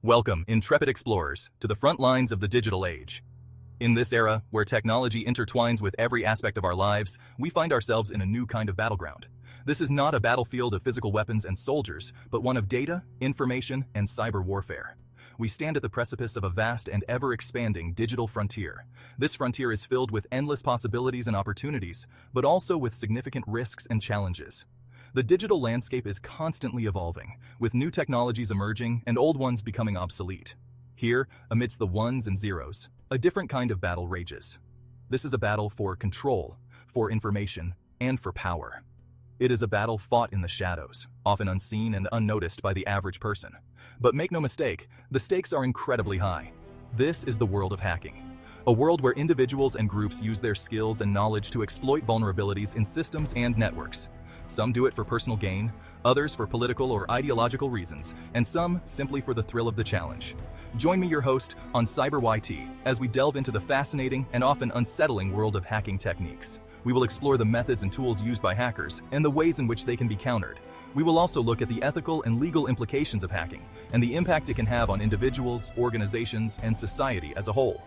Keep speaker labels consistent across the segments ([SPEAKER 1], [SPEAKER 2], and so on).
[SPEAKER 1] Welcome, intrepid explorers, to the front lines of the digital age. In this era, where technology intertwines with every aspect of our lives, we find ourselves in a new kind of battleground. This is not a battlefield of physical weapons and soldiers, but one of data, information, and cyber warfare. We stand at the precipice of a vast and ever-expanding digital frontier. This frontier is filled with endless possibilities and opportunities, but also with significant risks and challenges. The digital landscape is constantly evolving, with new technologies emerging and old ones becoming obsolete. Here, amidst the ones and zeros, a different kind of battle rages. This is a battle for control, for information, and for power. It is a battle fought in the shadows, often unseen and unnoticed by the average person. But make no mistake, the stakes are incredibly high. This is the world of hacking, a world where individuals and groups use their skills and knowledge to exploit vulnerabilities in systems and networks. Some do it for personal gain, others for political or ideological reasons, and some simply for the thrill of the challenge. Join me, your host, on Cyber YT as we delve into the fascinating and often unsettling world of hacking techniques. We will explore the methods and tools used by hackers and the ways in which they can be countered. We will also look at the ethical and legal implications of hacking and the impact it can have on individuals, organizations, and society as a whole.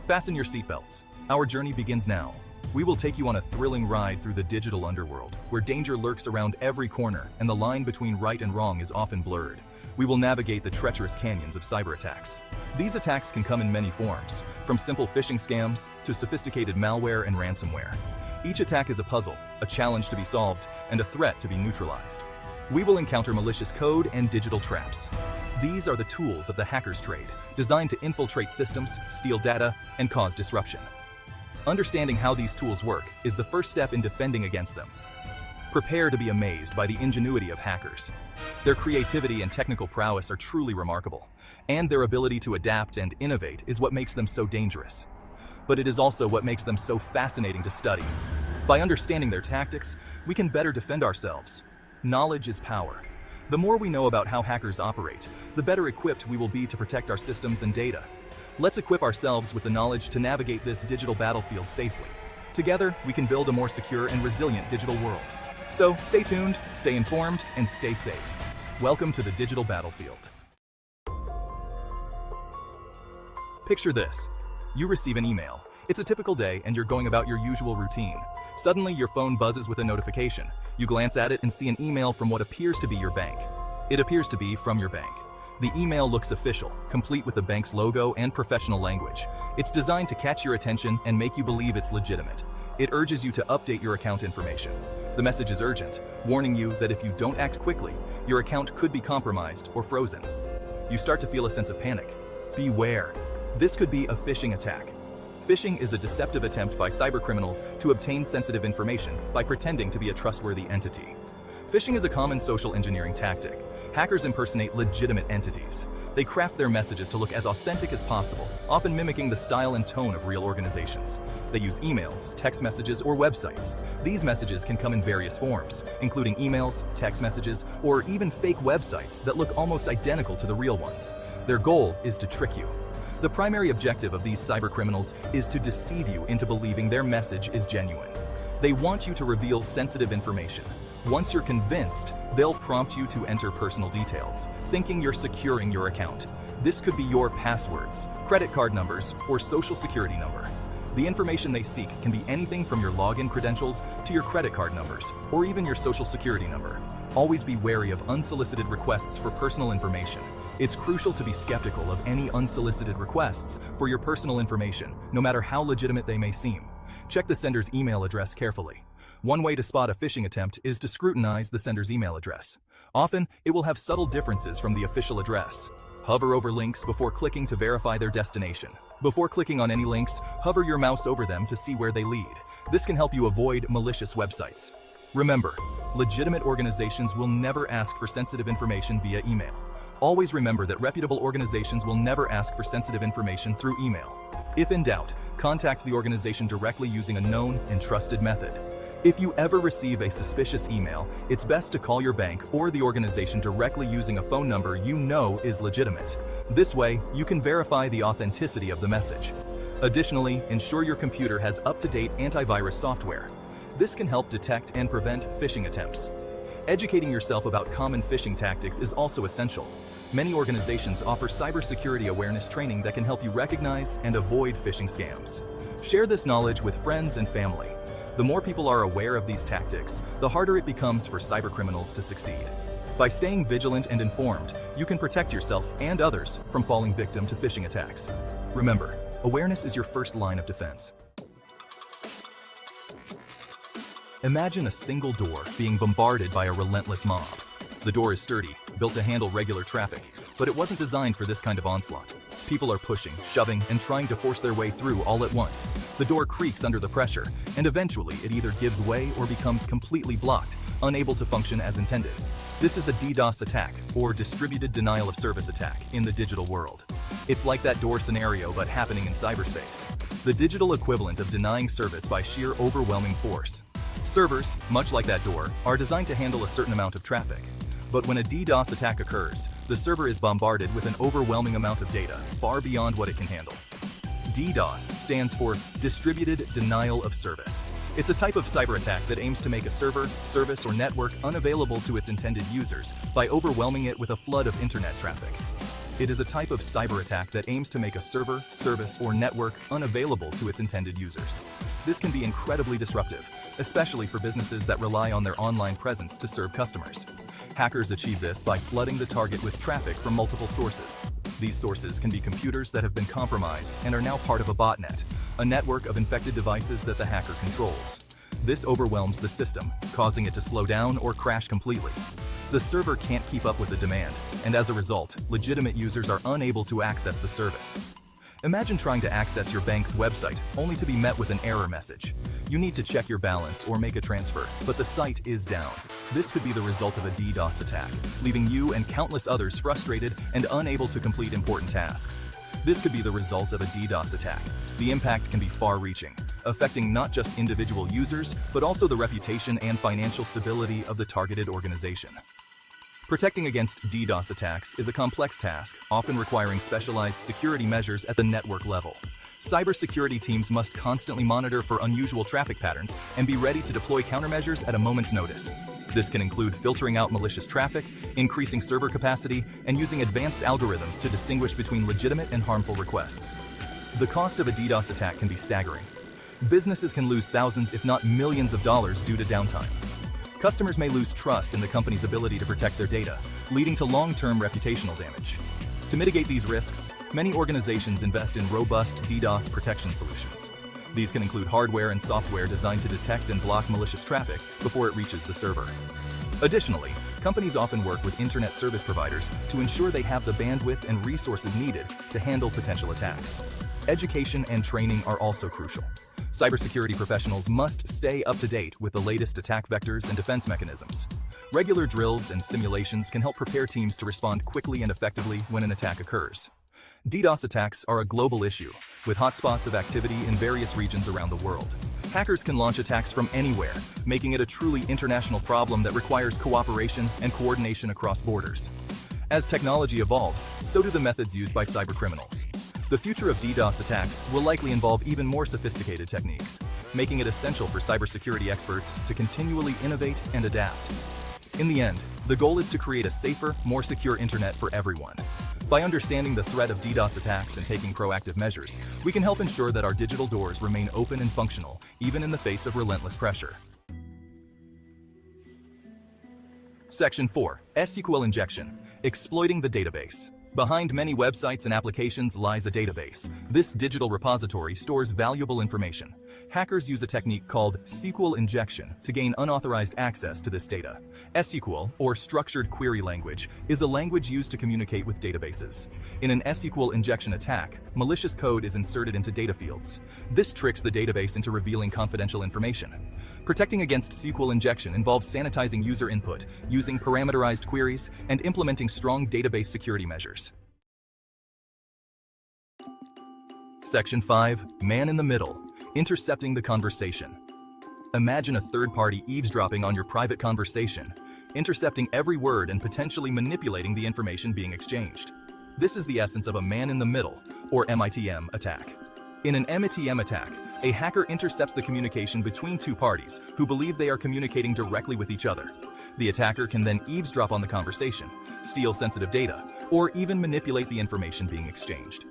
[SPEAKER 1] Fasten your seatbelts. Our journey begins now. We will take you on a thrilling ride through the digital underworld, where danger lurks around every corner and the line between right and wrong is often blurred. We will navigate the treacherous canyons of cyber attacks. These attacks can come in many forms, from simple phishing scams to sophisticated malware and ransomware. Each attack is a puzzle, a challenge to be solved, and a threat to be neutralized. We will encounter malicious code and digital traps. These are the tools of the hacker's trade, designed to infiltrate systems, steal data, and cause disruption. Understanding how these tools work is the first step in defending against them. Prepare to be amazed by the ingenuity of hackers. Their creativity and technical prowess are truly remarkable, and their ability to adapt and innovate is what makes them so dangerous. But it is also what makes them so fascinating to study. By understanding their tactics, we can better defend ourselves. Knowledge is power. The more we know about how hackers operate, the better equipped we will be to protect our systems and data. Let's equip ourselves with the knowledge to navigate this digital battlefield safely. Together, we can build a more secure and resilient digital world. So stay tuned, stay informed, and stay safe. Welcome to the digital battlefield. Picture this. You receive an email. It's a typical day and you're going about your usual routine. Suddenly, your phone buzzes with a notification. You glance at it and see an email from what appears to be your bank. It appears to be from your bank. The email looks official, complete with the bank's logo and professional language. It's designed to catch your attention and make you believe it's legitimate. It urges you to update your account information. The message is urgent, warning you that if you don't act quickly, your account could be compromised or frozen. You start to feel a sense of panic. Beware. This could be a phishing attack. Phishing is a deceptive attempt by cybercriminals to obtain sensitive information by pretending to be a trustworthy entity. Phishing is a common social engineering tactic. Hackers impersonate legitimate entities. They craft their messages to look as authentic as possible, often mimicking the style and tone of real organizations. They use emails, text messages, or websites. These messages can come in various forms, including emails, text messages, or even fake websites that look almost identical to the real ones. Their goal is to trick you. The primary objective of these cybercriminals is to deceive you into believing their message is genuine. They want you to reveal sensitive information. Once you're convinced, they'll prompt you to enter personal details, thinking you're securing your account. This could be your passwords, credit card numbers, or social security number. The information they seek can be anything from your login credentials to your credit card numbers, or even your social security number. Always be wary of unsolicited requests for personal information. It's crucial to be skeptical of any unsolicited requests for your personal information, no matter how legitimate they may seem. Check the sender's email address carefully. One way to spot a phishing attempt is to scrutinize the sender's email address. Often, it will have subtle differences from the official address. Hover over links before clicking to verify their destination. Before clicking on any links, hover your mouse over them to see where they lead. This can help you avoid malicious websites. Remember, legitimate organizations will never ask for sensitive information via email. Always remember that reputable organizations will never ask for sensitive information through email. If in doubt, contact the organization directly using a known and trusted method. If you ever receive a suspicious email, it's best to call your bank or the organization directly using a phone number you know is legitimate. This way, you can verify the authenticity of the message. Additionally, ensure your computer has up-to-date antivirus software. This can help detect and prevent phishing attempts. Educating yourself about common phishing tactics is also essential. Many organizations offer cybersecurity awareness training that can help you recognize and avoid phishing scams. Share this knowledge with friends and family. The more people are aware of these tactics, the harder it becomes for cybercriminals to succeed. By staying vigilant and informed, you can protect yourself and others from falling victim to phishing attacks. Remember, awareness is your first line of defense. Imagine a single door being bombarded by a relentless mob. The door is sturdy, built to handle regular traffic, but it wasn't designed for this kind of onslaught. People are pushing, shoving, and trying to force their way through all at once. The door creaks under the pressure, and eventually it either gives way or becomes completely blocked, unable to function as intended. This is a DDoS attack, or distributed denial of service attack, in the digital world. It's like that door scenario, but happening in cyberspace. The digital equivalent of denying service by sheer overwhelming force. Servers, much like that door, are designed to handle a certain amount of traffic. But when a DDoS attack occurs, the server is bombarded with an overwhelming amount of data, far beyond what it can handle. DDoS stands for Distributed Denial of Service. It's a type of cyber attack that aims to make a server, service, or network unavailable to its intended users by overwhelming it with a flood of internet traffic. It is a type of cyber attack that aims to make a server, service, or network unavailable to its intended users. This can be incredibly disruptive, especially for businesses that rely on their online presence to serve customers. Hackers achieve this by flooding the target with traffic from multiple sources. These sources can be computers that have been compromised and are now part of a botnet, a network of infected devices that the hacker controls. This overwhelms the system, causing it to slow down or crash completely. The server can't keep up with the demand, and as a result, legitimate users are unable to access the service. Imagine trying to access your bank's website only to be met with an error message. You need to check your balance or make a transfer, but the site is down. This could be the result of a DDoS attack, leaving you and countless others frustrated and unable to complete important tasks. This could be the result of a DDoS attack. The impact can be far-reaching, affecting not just individual users, but also the reputation and financial stability of the targeted organization. Protecting against DDoS attacks is a complex task, often requiring specialized security measures at the network level. Cybersecurity teams must constantly monitor for unusual traffic patterns and be ready to deploy countermeasures at a moment's notice. This can include filtering out malicious traffic, increasing server capacity, and using advanced algorithms to distinguish between legitimate and harmful requests. The cost of a DDoS attack can be staggering. Businesses can lose thousands, if not millions of dollars due to downtime. Customers may lose trust in the company's ability to protect their data, leading to long-term reputational damage. To mitigate these risks, many organizations invest in robust DDoS protection solutions. These can include hardware and software designed to detect and block malicious traffic before it reaches the server. Additionally, companies often work with internet service providers to ensure they have the bandwidth and resources needed to handle potential attacks. Education and training are also crucial. Cybersecurity professionals must stay up to date with the latest attack vectors and defense mechanisms. Regular drills and simulations can help prepare teams to respond quickly and effectively when an attack occurs. DDoS attacks are a global issue, with hotspots of activity in various regions around the world. Hackers can launch attacks from anywhere, making it a truly international problem that requires cooperation and coordination across borders. As technology evolves, so do the methods used by cybercriminals. The future of DDoS attacks will likely involve even more sophisticated techniques, making it essential for cybersecurity experts to continually innovate and adapt. In the end, the goal is to create a safer, more secure internet for everyone. By understanding the threat of DDoS attacks and taking proactive measures, we can help ensure that our digital doors remain open and functional, even in the face of relentless pressure. Section 4. SQL Injection. Exploiting the database. Behind many websites and applications lies a database. This digital repository stores valuable information. Hackers use a technique called SQL injection to gain unauthorized access to this data. SQL, or Structured Query Language, is a language used to communicate with databases. In an SQL injection attack, malicious code is inserted into data fields. This tricks the database into revealing confidential information. Protecting against SQL injection involves sanitizing user input, using parameterized queries, and implementing strong database security measures. Section 5. Man in the Middle. Intercepting the conversation. Imagine a third party eavesdropping on your private conversation, intercepting every word and potentially manipulating the information being exchanged. This is the essence of a man in the middle, or MITM, attack. In an MITM attack, a hacker intercepts the communication between two parties who believe they are communicating directly with each other. The attacker can then eavesdrop on the conversation, steal sensitive data, or even manipulate the information being exchanged.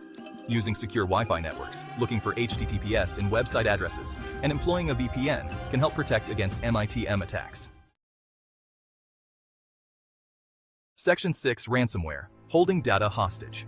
[SPEAKER 1] Using secure Wi-Fi networks, looking for HTTPS in website addresses, and employing a VPN can help protect against MITM attacks. Section 6. Ransomware. Holding data hostage.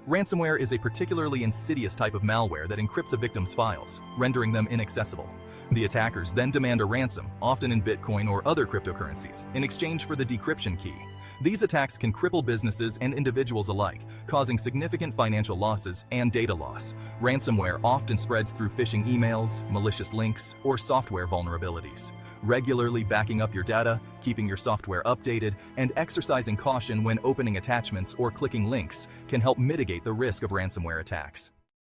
[SPEAKER 1] Ransomware is a particularly insidious type of malware that encrypts a victim's files, rendering them inaccessible. The attackers then demand a ransom, often in Bitcoin or other cryptocurrencies, in exchange for the decryption key. These attacks can cripple businesses and individuals alike, causing significant financial losses and data loss. Ransomware often spreads through phishing emails, malicious links, or software vulnerabilities. Regularly backing up your data, keeping your software updated, and exercising caution when opening attachments or clicking links can help mitigate the risk of ransomware attacks.